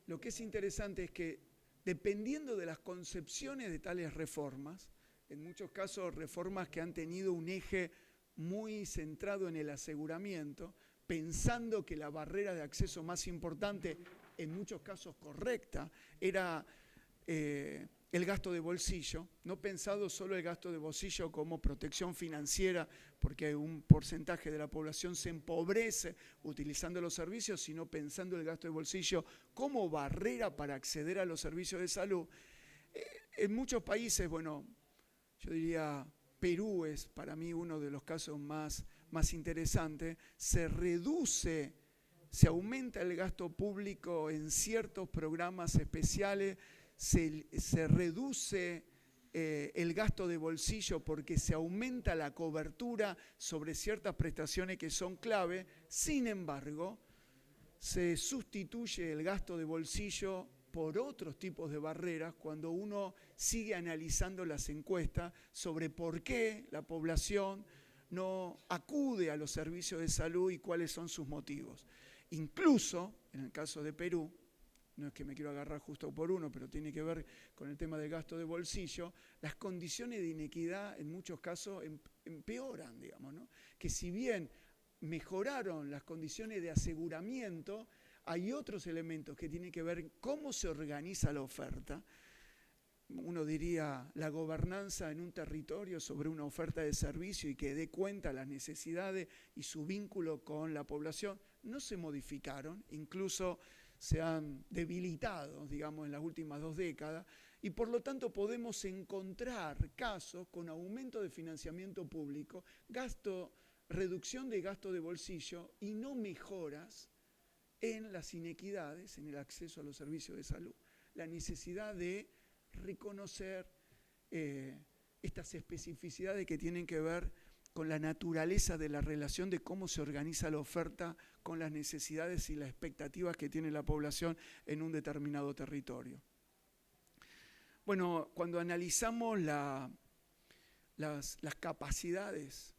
lo que es interesante es que, dependiendo de las concepciones de tales reformas, en muchos casos reformas que han tenido un eje muy centrado en el aseguramiento, pensando que la barrera de acceso más importante, en muchos casos correcta, era el gasto de bolsillo, no pensado solo el gasto de bolsillo como protección financiera, porque un porcentaje de la población se empobrece utilizando los servicios, sino pensando el gasto de bolsillo como barrera para acceder a los servicios de salud. En muchos países, bueno, yo diría Perú es para mí uno de los casos más interesantes, se aumenta el gasto público en ciertos programas especiales, se reduce el gasto de bolsillo porque se aumenta la cobertura sobre ciertas prestaciones que son clave. Sin embargo, se sustituye el gasto de bolsillo por otros tipos de barreras cuando uno sigue analizando las encuestas sobre por qué la población no acude a los servicios de salud y cuáles son sus motivos. Incluso, en el caso de Perú, no es que me quiero agarrar justo por uno, pero tiene que ver con el tema del gasto de bolsillo, las condiciones de inequidad en muchos casos empeoran, digamos, ¿no? Que si bien mejoraron las condiciones de aseguramiento, hay otros elementos que tienen que ver cómo se organiza la oferta. Uno diría la gobernanza en un territorio sobre una oferta de servicio y que dé cuenta las necesidades y su vínculo con la población, no se modificaron, incluso se han debilitado, digamos, en las últimas 2 décadas, y por lo tanto podemos encontrar casos con aumento de financiamiento público, reducción de gasto de bolsillo y no mejoras en las inequidades, en el acceso a los servicios de salud. La necesidad de reconocer estas especificidades que tienen que ver con la naturaleza de la relación de cómo se organiza la oferta con las necesidades y las expectativas que tiene la población en un determinado territorio. Bueno, cuando analizamos las capacidades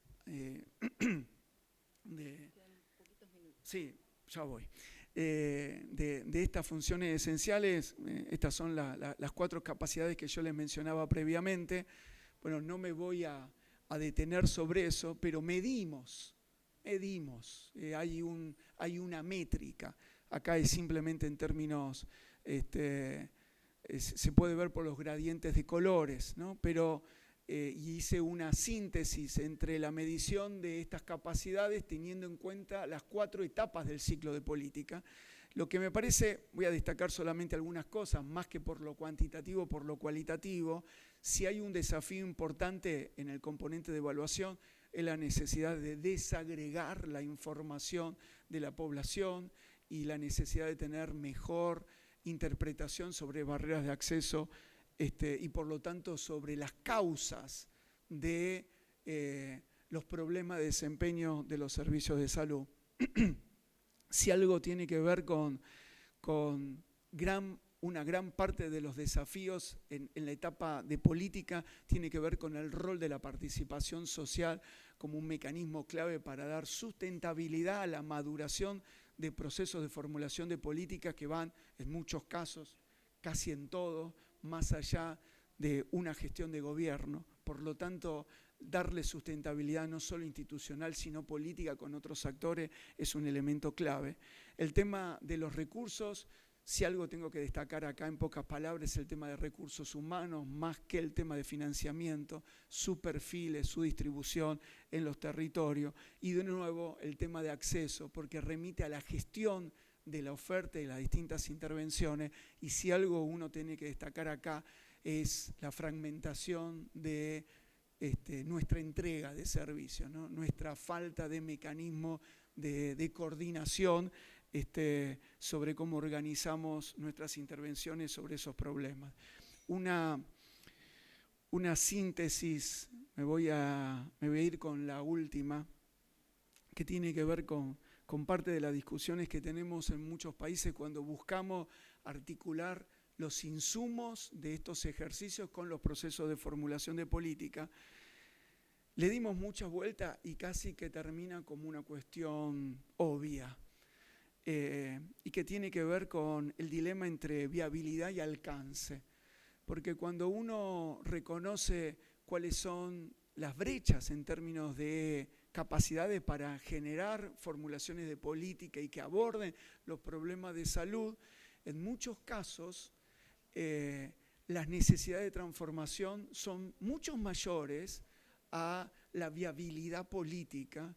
sí, ya voy. De estas funciones esenciales, estas son las 4 capacidades que yo les mencionaba previamente. Bueno, no me voy a detener sobre eso, pero medimos, hay una métrica. Acá es simplemente en términos, se puede ver por los gradientes de colores, ¿no? Pero hice una síntesis entre la medición de estas capacidades teniendo en cuenta las 4 etapas del ciclo de política. Lo que me parece, voy a destacar solamente algunas cosas, más que por lo cuantitativo, por lo cualitativo. Si hay un desafío importante en el componente de evaluación, es la necesidad de desagregar la información de la población y la necesidad de tener mejor interpretación sobre barreras de acceso y por lo tanto sobre las causas de los problemas de desempeño de los servicios de salud. Si algo tiene que ver con una gran parte de los desafíos en la etapa de política, tiene que ver con el rol de la participación social como un mecanismo clave para dar sustentabilidad a la maduración de procesos de formulación de políticas que van, en muchos casos, casi en todo, más allá de una gestión de gobierno. Por lo tanto, darle sustentabilidad no solo institucional, sino política con otros actores es un elemento clave. El tema de los recursos, si algo tengo que destacar acá en pocas palabras, es el tema de recursos humanos, más que el tema de financiamiento, su perfil, su distribución en los territorios. Y de nuevo, el tema de acceso, porque remite a la gestión de la oferta y las distintas intervenciones, y si algo uno tiene que destacar acá es la fragmentación de nuestra entrega de servicios, ¿no? Nuestra falta de mecanismo de coordinación sobre cómo organizamos nuestras intervenciones sobre esos problemas. Una síntesis, me voy a ir con la última, que tiene que ver con parte de las discusiones que tenemos en muchos países cuando buscamos articular los insumos de estos ejercicios con los procesos de formulación de política. Le dimos muchas vueltas y casi que termina como una cuestión obvia, y que tiene que ver con el dilema entre viabilidad y alcance. Porque cuando uno reconoce cuáles son las brechas en términos de capacidades para generar formulaciones de política y que aborden los problemas de salud, en muchos casos las necesidades de transformación son mucho mayores a la viabilidad política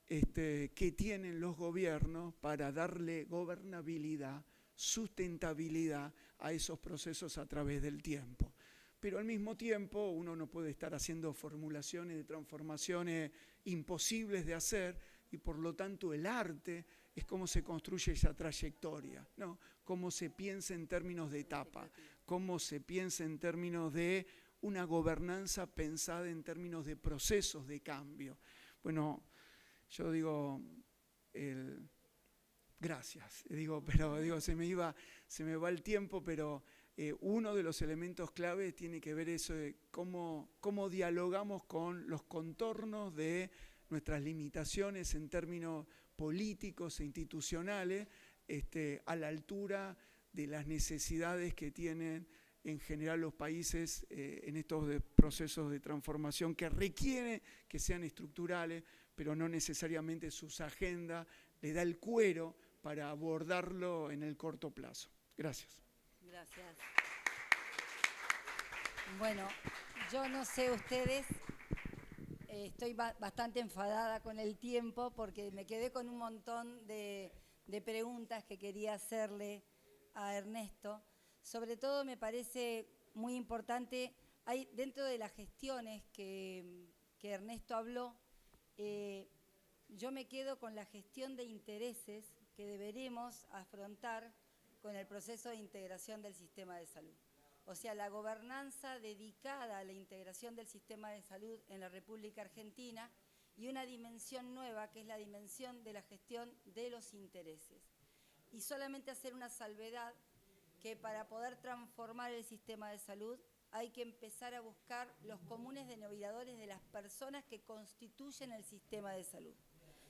que tienen los gobiernos para darle gobernabilidad, sustentabilidad a esos procesos a través del tiempo. Pero al mismo tiempo uno no puede estar haciendo formulaciones de transformaciones imposibles de hacer, y por lo tanto el arte es cómo se construye esa trayectoria, ¿no? Cómo se piensa en términos de etapa, cómo se piensa en términos de una gobernanza pensada en términos de procesos de cambio. Bueno, yo digo, gracias, se me va el tiempo, pero uno de los elementos clave tiene que ver eso de cómo dialogamos con los contornos de nuestras limitaciones en términos políticos e institucionales, a la altura de las necesidades que tienen en general los países en estos procesos de transformación que requieren que sean estructurales, pero no necesariamente sus agendas le da el cuero para abordarlo en el corto plazo. Gracias. Gracias. Bueno, yo no sé ustedes, estoy bastante enfadada con el tiempo porque me quedé con un montón de preguntas que quería hacerle a Ernesto. Sobre todo me parece muy importante, hay dentro de las gestiones que Ernesto habló, yo me quedo con la gestión de intereses que deberemos afrontar con el proceso de integración del sistema de salud. O sea, la gobernanza dedicada a la integración del sistema de salud en la República Argentina y una dimensión nueva que es la dimensión de la gestión de los intereses. Y solamente hacer una salvedad que para poder transformar el sistema de salud hay que empezar a buscar los comunes denominadores de las personas que constituyen el sistema de salud.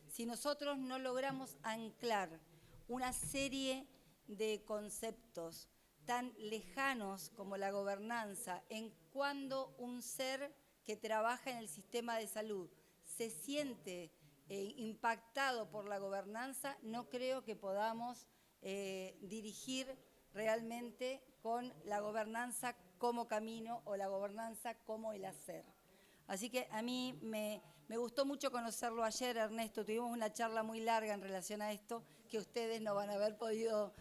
Si nosotros no logramos anclar una serie de conceptos tan lejanos como la gobernanza, en cuando un ser que trabaja en el sistema de salud se siente impactado por la gobernanza, no creo que podamos dirigir realmente con la gobernanza como camino o la gobernanza como el hacer. Así que a mí me gustó mucho conocerlo ayer, Ernesto. Tuvimos una charla muy larga en relación a esto que ustedes no van a haber podido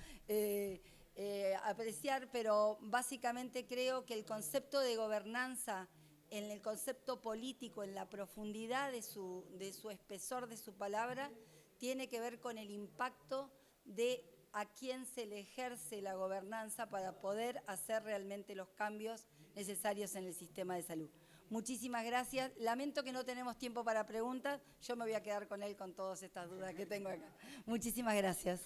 apreciar, pero básicamente creo que el concepto de gobernanza, en el concepto político, en la profundidad de su espesor, de su palabra, tiene que ver con el impacto de a quién se le ejerce la gobernanza para poder hacer realmente los cambios necesarios en el sistema de salud. Muchísimas gracias. Lamento que no tenemos tiempo para preguntas. Yo me voy a quedar con él con todas estas dudas que tengo acá. Muchísimas gracias.